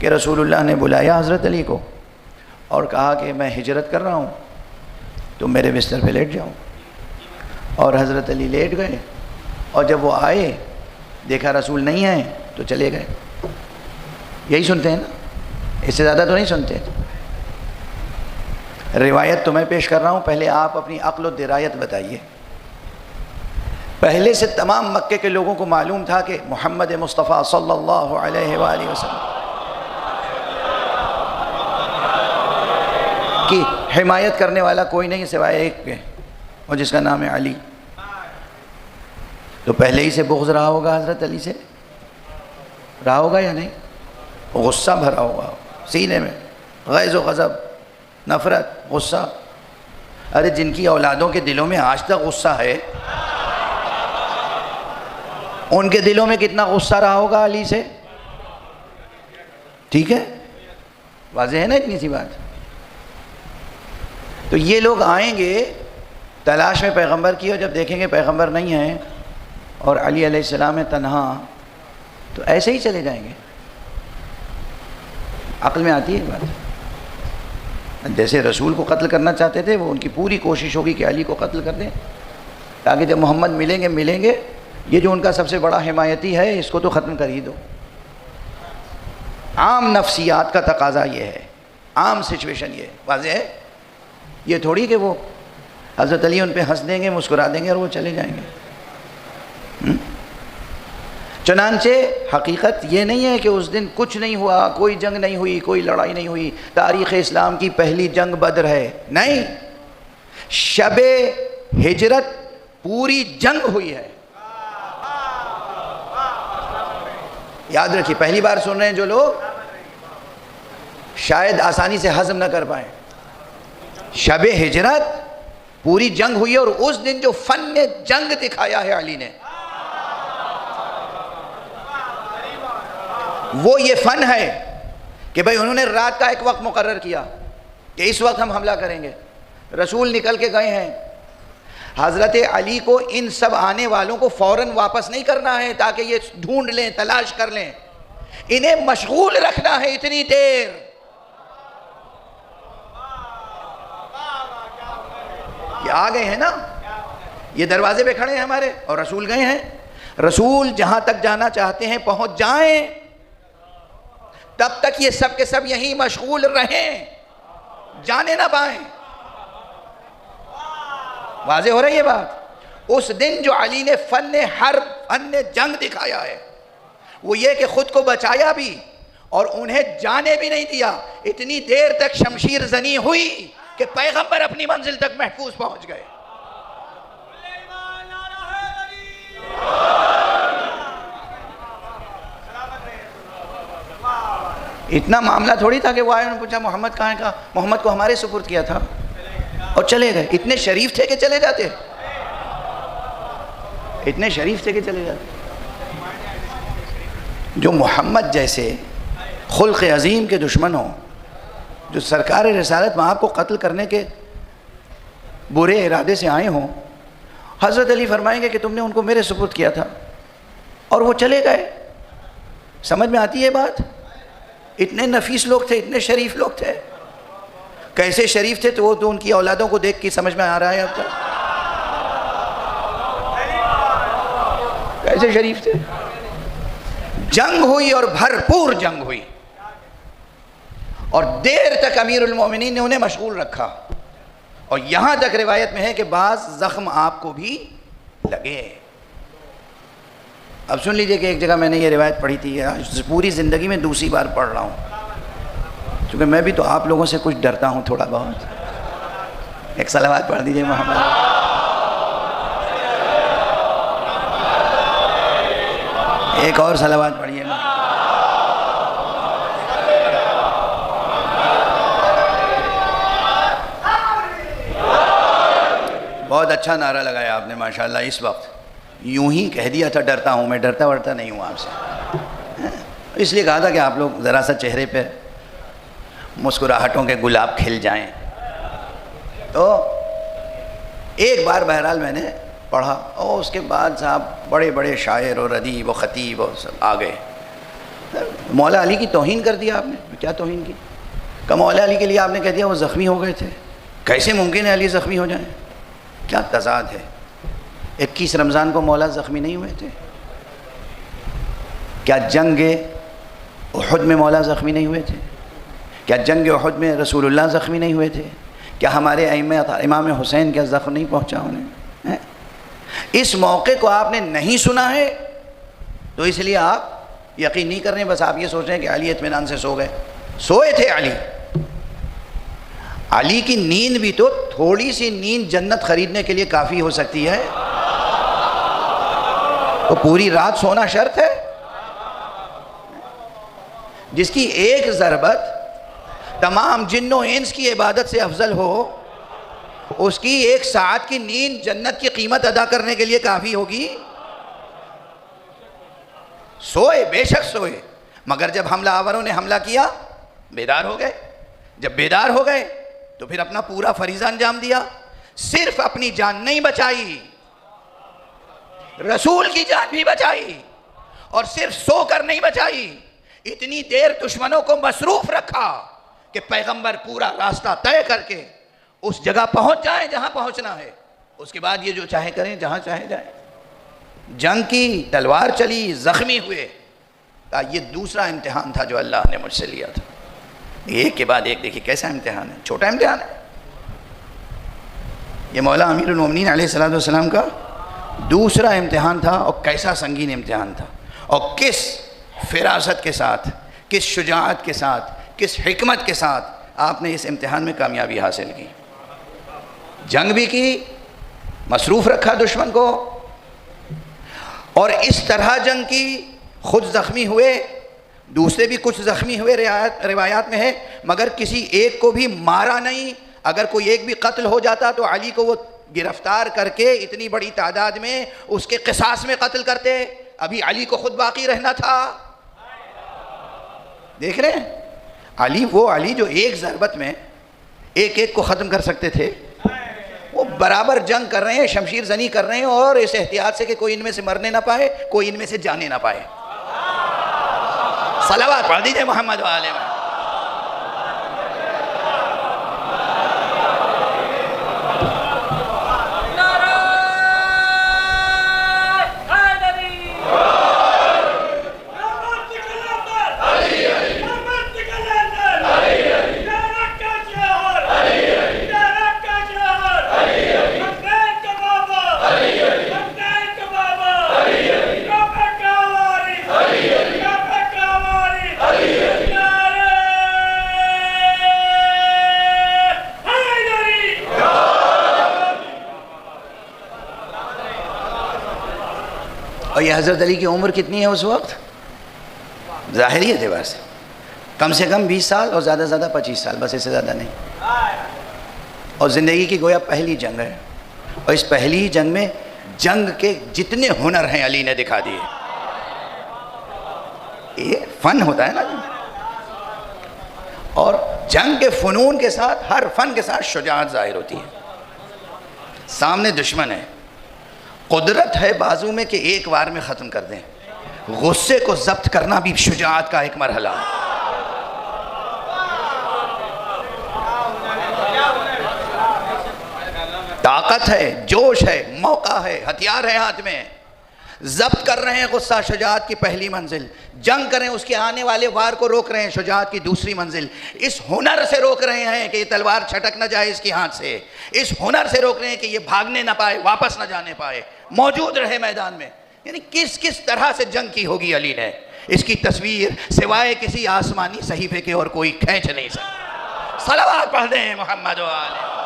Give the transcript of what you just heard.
کہ رسول اللہ نے بلایا حضرت علی کو اور کہا کہ میں ہجرت کر رہا ہوں، تم میرے بستر پہ لیٹ جاؤ. اور حضرت علی لیٹ گئے، اور جب وہ آئے دیکھا رسول نہیں آئے تو چلے گئے. یہی سنتے ہیں نا، اس سے زیادہ تو نہیں سنتے. روایت تو میں پیش کر رہا ہوں، پہلے آپ اپنی عقل و درایت بتائیے. پہلے سے تمام مکے کے لوگوں کو معلوم تھا کہ محمد مصطفیٰ صلی اللہ علیہ وآلہ وسلم کی حمایت کرنے والا کوئی نہیں سوائے ایک کے، اور جس کا نام ہے علی. تو پہلے ہی سے بغض رہا ہوگا حضرت علی سے، رہا ہوگا یا نہیں؟ غصہ بھرا ہوگا سینے میں، غیظ و غضب، نفرت، غصہ. ارے جن کی اولادوں کے دلوں میں آج تک غصہ ہے، ان کے دلوں میں کتنا غصہ رہا ہوگا علی سے. ٹھیک ہے، واضح ہے نا اتنی سی بات. تو یہ لوگ آئیں گے تلاش میں پیغمبر کی، اور جب دیکھیں گے پیغمبر نہیں ہیں اور علی علیہ السلام ہے تنہا، تو ایسے ہی چلے جائیں گے. عقل میں آتی ہے بات. جیسے رسول کو قتل کرنا چاہتے تھے، وہ ان کی پوری کوشش ہوگی کہ علی کو قتل کر دیں، تاکہ جب محمد ملیں گے یہ جو ان کا سب سے بڑا حمایتی ہے اس کو تو ختم کر ہی دو. عام نفسیات کا تقاضا یہ ہے، عام سچویشن یہ واضح ہے. یہ تھوڑی کہ وہ حضرت علی ان پہ ہنس دیں گے، مسکرا دیں گے اور وہ چلے جائیں گے. چنانچہ حقیقت یہ نہیں ہے کہ اس دن کچھ نہیں ہوا، کوئی جنگ نہیں ہوئی، کوئی لڑائی نہیں ہوئی. تاریخ اسلام کی پہلی جنگ بدر ہے. نہیں، شب ہجرت پوری جنگ ہوئی ہے. یاد رکھیے، پہلی بار سن رہے ہیں جو لوگ شاید آسانی سے ہضم نہ کر پائیں. شب ہجرت پوری جنگ ہوئی ہے، اور اس دن جو فن جنگ دکھایا ہے علی نے، وہ یہ فن ہے کہ بھئی انہوں نے رات کا ایک وقت مقرر کیا کہ اس وقت ہم حملہ کریں گے. رسول نکل کے گئے ہیں. حضرت علی کو ان سب آنے والوں کو فوراً واپس نہیں کرنا ہے تاکہ یہ ڈھونڈ لیں، تلاش کر لیں. انہیں مشغول رکھنا ہے اتنی دیر. یہ آ گئے ہیں نا، یہ دروازے پہ کھڑے ہیں ہمارے، اور رسول گئے ہیں. رسول جہاں تک جانا چاہتے ہیں پہنچ جائیں، تب تک یہ سب کے سب یہیں مشغول رہیں، جانے نہ پائیں. واضح ہو رہی ہے بات. اس دن جو علی نے فن حرب، فن جنگ دکھایا ہے، وہ یہ کہ خود کو بچایا بھی اور انہیں جانے بھی نہیں دیا. اتنی دیر تک شمشیر زنی ہوئی کہ پیغمبر اپنی منزل تک محفوظ پہنچ گئے. اتنا معاملہ تھوڑی تھا کہ وہ آئے، انہوں نے پوچھا محمد کہاں ہے، کہا محمد کو ہمارے سپرد کیا تھا، اور چلے گئے. اتنے شریف تھے کہ چلے جاتے، اتنے شریف تھے کہ چلے جاتے. جو محمد جیسے خلق عظیم کے دشمن ہوں، جو سرکار رسالت وہاں کو قتل کرنے کے برے ارادے سے آئے ہوں، حضرت علی فرمائیں گے کہ تم نے ان کو میرے سپرد کیا تھا اور وہ چلے گئے. سمجھ میں آتی ہے بات؟ اتنے نفیس لوگ تھے، اتنے شریف لوگ تھے. کیسے شریف تھے تو وہ تو ان کی اولادوں کو دیکھ کے سمجھ میں آ رہا ہے اب تک کیسے شریف تھے. جنگ ہوئی اور بھرپور جنگ ہوئی، اور دیر تک امیر المومنین نے انہیں مشغول رکھا. اور یہاں تک روایت میں ہے کہ بعض زخم آپ کو بھی لگے. اب سن لیجئے کہ ایک جگہ میں نے یہ روایت پڑھی تھی، پوری زندگی میں دوسری بار پڑھ رہا ہوں، چونکہ میں بھی تو آپ لوگوں سے کچھ ڈرتا ہوں تھوڑا بہت. ایک صلوات پڑھ دیجئے محمد. ایک اور صلوات پڑھیے. بہت اچھا نعرہ لگایا آپ نے ماشاءاللہ. اس وقت یوں ہی کہہ دیا تھا ڈرتا ہوں، میں ڈرتا ورتا نہیں ہوں آپ سے. اس لیے کہا تھا کہ آپ لوگ ذرا سا چہرے پہ مسکراہٹوں کے گلاب کھل جائیں. تو ایک بار بہرحال میں نے پڑھا، اور اس کے بعد صاحب بڑے بڑے شاعر اور ادیب و خطیب اور سب آ گئے. مولا علی کی توہین کر دیا آپ نے. کیا توہین کی؟ کہ مولا علی کے لیے آپ نے کہہ دیا وہ زخمی ہو گئے تھے. کیسے ممکن ہے علی زخمی ہو جائیں؟ کیا تضاد ہے. 21 رمضان کو مولا زخمی نہیں ہوئے تھے؟ کیا جنگ احد میں مولا زخمی نہیں ہوئے تھے؟ کیا جنگ احد میں رسول اللہ زخمی نہیں ہوئے تھے؟ کیا ہمارے ائمہ امام حسین کا زخم نہیں پہنچا انہیں؟ اس موقع کو آپ نے نہیں سنا ہے تو اس لیے آپ یقین نہیں کر رہے ہیں. بس آپ یہ سوچ رہے ہیں کہ علی اطمینان سے سو گئے. سوئے تھے علی. علی کی نیند بھی تو تھوڑی سی نیند جنت خریدنے کے لیے کافی ہو سکتی ہے. تو پوری رات سونا شرط ہے. جس کی ایک ضربت تمام جن و انس کی عبادت سے افضل ہو، اس کی 1 ساعت کی نیند جنت کی قیمت ادا کرنے کے لیے کافی ہوگی. سوئے، بے شک سوئے، مگر جب حملہ آوروں نے حملہ کیا بیدار ہو گئے. جب بیدار ہو گئے تو پھر اپنا پورا فریضہ انجام دیا. صرف اپنی جان نہیں بچائی، رسول کی جان بھی بچائی. اور صرف سو کر نہیں بچائی، اتنی دیر دشمنوں کو مصروف رکھا کہ پیغمبر پورا راستہ طے کر کے اس جگہ پہنچ جائیں جہاں پہنچنا ہے. اس کے بعد یہ جو چاہے کریں، جہاں چاہے جائیں. جنگ کی، تلوار چلی، زخمی ہوئے. یہ دوسرا امتحان تھا جو اللہ نے مجھ سے لیا تھا. ایک کے بعد ایک دیکھیے کیسا امتحان ہے. چھوٹا امتحان ہے یہ. مولا امیر المومنین علیہ السلام کا دوسرا امتحان تھا، اور کیسا سنگین امتحان تھا. اور کس فراست کے ساتھ، کس شجاعت کے ساتھ، کس حکمت کے ساتھ آپ نے اس امتحان میں کامیابی حاصل کی. جنگ بھی کی، مصروف رکھا دشمن کو، اور اس طرح جنگ کی خود زخمی ہوئے، دوسرے بھی کچھ زخمی ہوئے روایات میں ہے، مگر کسی ایک کو بھی مارا نہیں. اگر کوئی ایک بھی قتل ہو جاتا تو علی کو وہ گرفتار کر کے اتنی بڑی تعداد میں اس کے قصاص میں قتل کرتے. ابھی علی کو خود باقی رہنا تھا. دیکھ رہے ہیں علی، وہ علی جو ایک ضربت میں ایک ایک کو ختم کر سکتے تھے، وہ برابر جنگ کر رہے ہیں، شمشیر زنی کر رہے ہیں، اور اس احتیاط سے کہ کوئی ان میں سے مرنے نہ پائے، کوئی ان میں سے جانے نہ پائے. صلوات پڑھ دیجئے محمد وآلہ محمد. اور یہ حضرت علی کی عمر کتنی ہے اس وقت؟ ظاہری اعتبار سے کم 20 سال، اور زیادہ سے زیادہ 25 سال، بس اس سے زیادہ نہیں. اور زندگی کی گویا پہلی جنگ ہے، اور اس پہلی جنگ میں جنگ کے جتنے ہنر ہیں علی نے دکھا دیے. یہ فن ہوتا ہے نا. اور جنگ کے فنون کے ساتھ، ہر فن کے ساتھ شجاعت ظاہر ہوتی ہے. سامنے دشمن ہے، قدرت ہے بازو میں کہ ایک وار میں ختم کر دیں. غصے کو ضبط کرنا بھی شجاعت کا ایک مرحلہ ہے. طاقت ہے، جوش ہے، موقع ہے، ہتھیار ہے ہاتھ میں. ضبط کر رہے ہیں غصہ، شجاعت کی پہلی منزل. جنگ کریں، اس کے آنے والے وار کو روک رہے ہیں، شجاعت کی دوسری منزل. اس ہنر سے روک رہے ہیں کہ یہ تلوار چھٹک نہ جائے اس کی ہاتھ سے. اس ہنر سے روک رہے ہیں کہ یہ بھاگنے نہ پائے، واپس نہ جانے پائے، موجود رہے میدان میں. یعنی کس طرح سے جنگ کی ہوگی علی نے، اس کی تصویر سوائے کسی آسمانی صحیفے کے اور کوئی کھینچ نہیں سکتا. صلوات پڑھ دیں محمد و آلہ.